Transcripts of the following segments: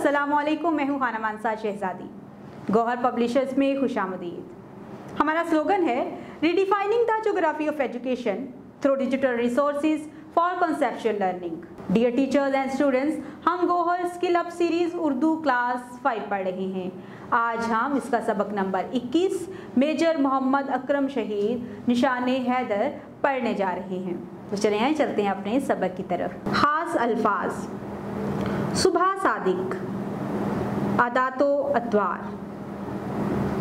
अस्सलाम वालेकुम, मैं हूँ खाना मानसा शहजादी। गौहर पब्लिशर्स में खुश आमदीद। हमारा स्लोगन है redefining the geography of education through digital resources for conceptual learning. Dear teachers and students, हम Gauhar skill up series Urdu class 5 पढ़ रहे हैं। आज हम इसका सबक नंबर 21 मेजर मोहम्मद अकरम शहीद निशाने हैदर पढ़ने जा रहे हैं। तो चलते हैं अपने सबक की तरफ। खास अल्फाज: सुबह सादिक, अदातो अतवार,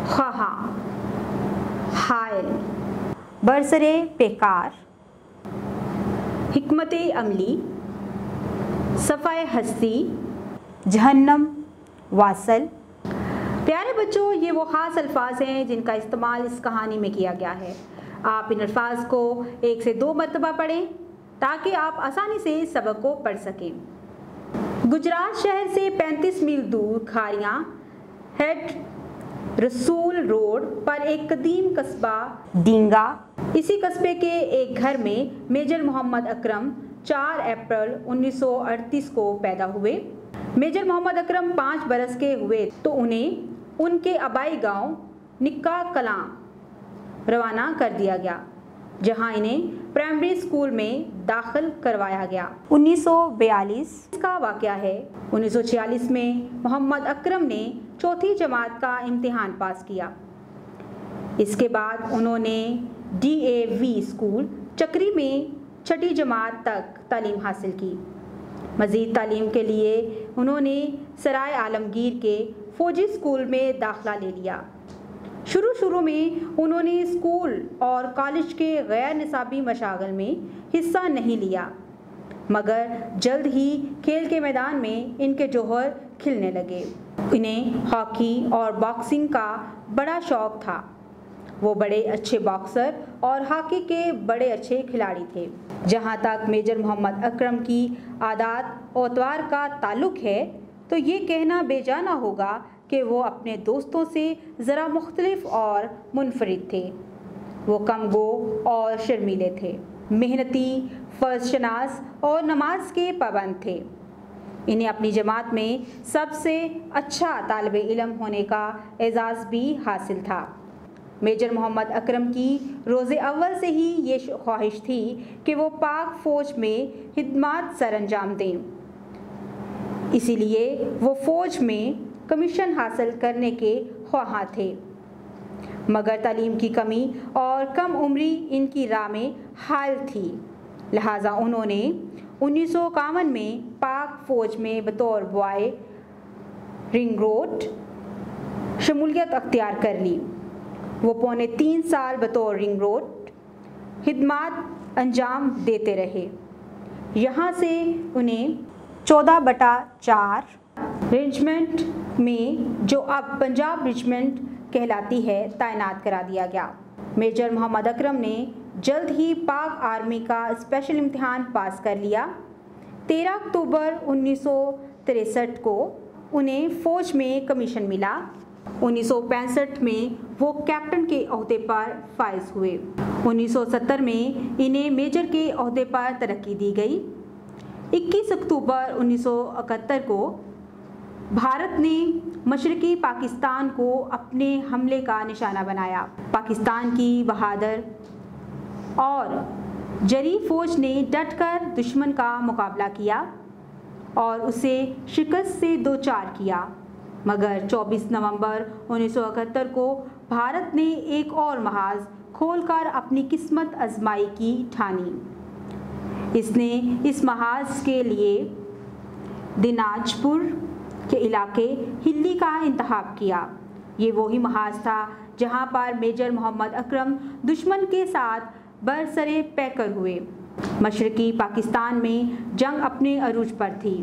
ख़हा, हायल, बरसरे पेकार, हिकमत अमली, सफ़ाए हस्ती, जहन्नम, वासल। प्यारे बच्चों, ये वो ख़ास अल्फाज हैं जिनका इस्तेमाल इस कहानी में किया गया है। आप इन अल्फाज को 1 से 2 मरतबा पढ़ें ताकि आप आसानी से सबक को पढ़ सकें। गुजरात शहर से 35 मील दूर खारियां हेड रसूल रोड पर एक कदीम कस्बा डींगा, इसी कस्बे के एक घर में मेजर मोहम्मद अकरम 4 अप्रैल 1938 को पैदा हुए। मेजर मोहम्मद अकरम 5 बरस के हुए तो उन्हें उनके आबाई गांव निक्का कलां रवाना कर दिया गया, जहां इन्हें प्राइमरी स्कूल में दाखिल करवाया गया। 1942 का वाक़या है। 1946 में मोहम्मद अकरम ने 4ठी जमात का इम्तिहान पास किया। इसके बाद उन्होंने DAV स्कूल चक्री में 6ठी जमात तक तालीम हासिल की। मज़ीद तालीम के लिए उन्होंने सराय आलमगीर के फ़ौजी स्कूल में दाखिला ले लिया। शुरू में उन्होंने स्कूल और कॉलेज के गैर निसाबी मशागल में हिस्सा नहीं लिया, मगर जल्द ही खेल के मैदान में इनके जौहर खिलने लगे। इन्हें हॉकी और बॉक्सिंग का बड़ा शौक़ था। वो बड़े अच्छे बॉक्सर और हॉकी के बड़े अच्छे खिलाड़ी थे। जहाँ तक मेजर मोहम्मद अकरम की आदात और अतवार का ताल्लुक़ है तो ये कहना बेजाना होगा कि वो अपने दोस्तों से ज़रा मुख्तलिफ और मुनफरिद थे। वो कम गो और शर्मीले थे, मेहनती, फ़र्ज़ शनास और नमाज के पाबंद थे। इन्हें अपनी जमात में सबसे अच्छा तालिब इल्म होने का एजाज़ भी हासिल था। मेजर मोहम्मद अकरम की रोज़े अव्वल से ही ये ख्वाहिश थी कि वो पाक फ़ौज में खिदमत सर अंजाम दें। इसीलिए वो फ़ौज में कमीशन हासिल करने के ख्वाहां थे, मगर तालीम की कमी और कम उम्री इनकी राह में हाल थी। लिहाजा उन्होंने 1951 में पाक फ़ौज में बतौर बॉय रिंगरोड शमूलियत अख्तियार कर ली। वो पौने 3 साल बतौर रिंगरोड खिदमत अंजाम देते रहे। यहाँ से उन्हें 14/4 रेजिमेंट में, जो अब पंजाब रेजिमेंट कहलाती है, तैनात करा दिया गया। मेजर मोहम्मद अकरम ने जल्द ही पाक आर्मी का स्पेशल इम्तिहान पास कर लिया। 13 अक्टूबर 1963 को उन्हें फ़ौज में कमीशन मिला। 1965 में वो कैप्टन के ओहदे पर फाइज हुए। 1970 में इन्हें मेजर के ओहदे पर तरक्की दी गई। 21 अक्टूबर 1971 को भारत ने मशरकी पाकिस्तान को अपने हमले का निशाना बनाया। पाकिस्तान की बहादुर और जरी फ़ौज ने डटकर दुश्मन का मुकाबला किया और उसे शिकस्त से दो-चार किया, मगर 24 नवंबर 1971 को भारत ने एक और महाज खोलकर अपनी किस्मत आजमाई की ठानी। इसने इस महाज के लिए दिनाजपुर के इलाके हिल्ली का इंतखाब किया। ये वही महाज था जहां पर मेजर मोहम्मद अकरम दुश्मन के साथ बरसरे पैकर हुए। मशरकी पाकिस्तान में जंग अपने अरूज पर थी।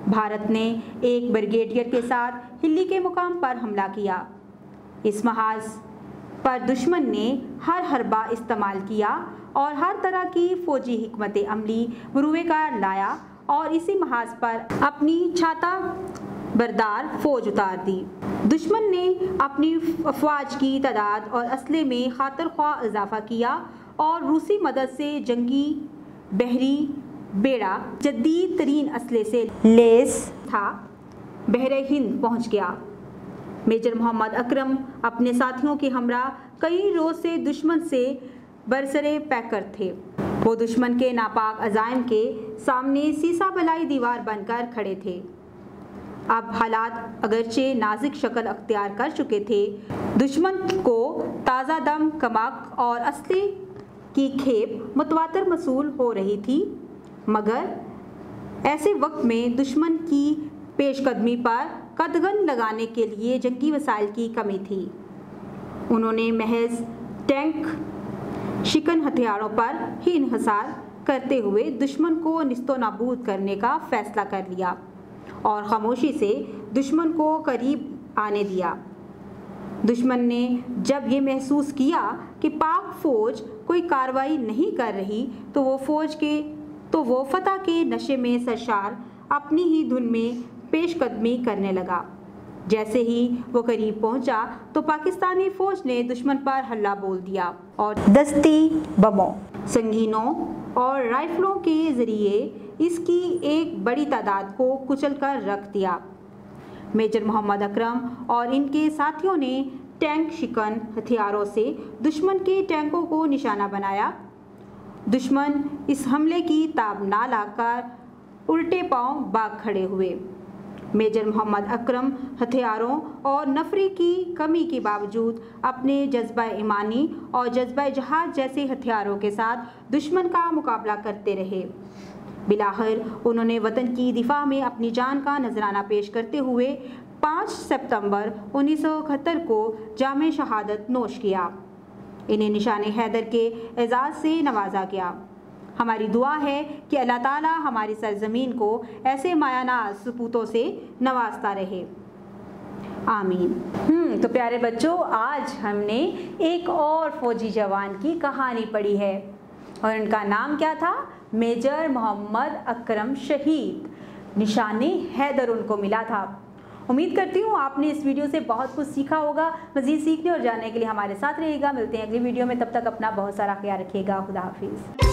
भारत ने एक ब्रिगेडियर के साथ हिल्ली के मुकाम पर हमला किया। इस महाज पर दुश्मन ने हर हरबा इस्तेमाल किया और हर तरह की फ़ौजी हिकमत अमली बरूए का लाया और इसी महाज पर अपनी छाता बरदार फ़ौज उतार दी। दुश्मन ने अपनी अफवाज की तादाद और असले में खातर ख्वाह इजाफा किया और रूसी मदद से जंगी बहरी बेड़ा जदीद तरीन असले से लेस था। बहरे हिंद पहुंच गया। मेजर मोहम्मद अकरम अपने साथियों के हमरा कई रोज से दुश्मन से बरसरे पैकर थे। वो दुश्मन के नापाक अज़ाइम के सामने सीसा बलाई दीवार बनकर खड़े थे। अब हालात अगरचे नाजुक शक्ल अख्तियार कर चुके थे, दुश्मन को ताज़ा दम, कमक और असली की खेप मुतवातर मसूल हो रही थी, मगर ऐसे वक्त में दुश्मन की पेशकदमी पर कदगन लगाने के लिए जंगी वसाइल की कमी थी। उन्होंने महज टैंक शिकन हथियारों पर ही इन्हिसार करते हुए दुश्मन को निस्तो नाबूद करने का फैसला कर लिया और खामोशी से दुश्मन को करीब आने दिया। दुश्मन ने जब ये महसूस किया कि पाक फौज कोई कार्रवाई नहीं कर रही तो वो फतह के नशे में सरशार अपनी ही धुन में पेशकदमी करने लगा। जैसे ही वो करीब पहुंचा तो पाकिस्तानी फौज ने दुश्मन पर हल्ला बोल दिया और दस्ती बमों, संगीनों और राइफलों के जरिए इसकी एक बड़ी तादाद को कुचल कर रख दिया। मेजर मोहम्मद अकरम और इनके साथियों ने टैंक शिकन हथियारों से दुश्मन के टैंकों को निशाना बनाया। दुश्मन इस हमले की ताब ना लाकर उल्टे पांव भाग खड़े हुए। मेजर मोहम्मद अकरम हथियारों और नफरी की कमी के बावजूद अपने जज्बा ईमानी और जज्बा जहाद जैसे हथियारों के साथ दुश्मन का मुकाबला करते रहे। बिलाखिर उन्होंने वतन की दिफा में अपनी जान का नजराना पेश करते हुए 5 सितंबर 1971 को जामे शहादत नोश किया। इन्हें निशाने हैदर के एजाज़ से नवाजा गया। हमारी दुआ है कि अल्लाह ताला हमारी सरजमीन को ऐसे मायानाज सपूतों से नवाजता रहे, आमीन। तो प्यारे बच्चों, आज हमने एक और फौजी जवान की कहानी पढ़ी है और इनका नाम क्या था? मेजर मोहम्मद अकरम शहीद, निशाने हैदर उनको मिला था। उम्मीद करती हूँ आपने इस वीडियो से बहुत कुछ सीखा होगा। मज़ीद सीखने और जानने के लिए हमारे साथ रहिएगा। मिलते हैं अगली वीडियो में, तब तक अपना बहुत सारा ख्याल रखिएगा। खुदा हाफिज़।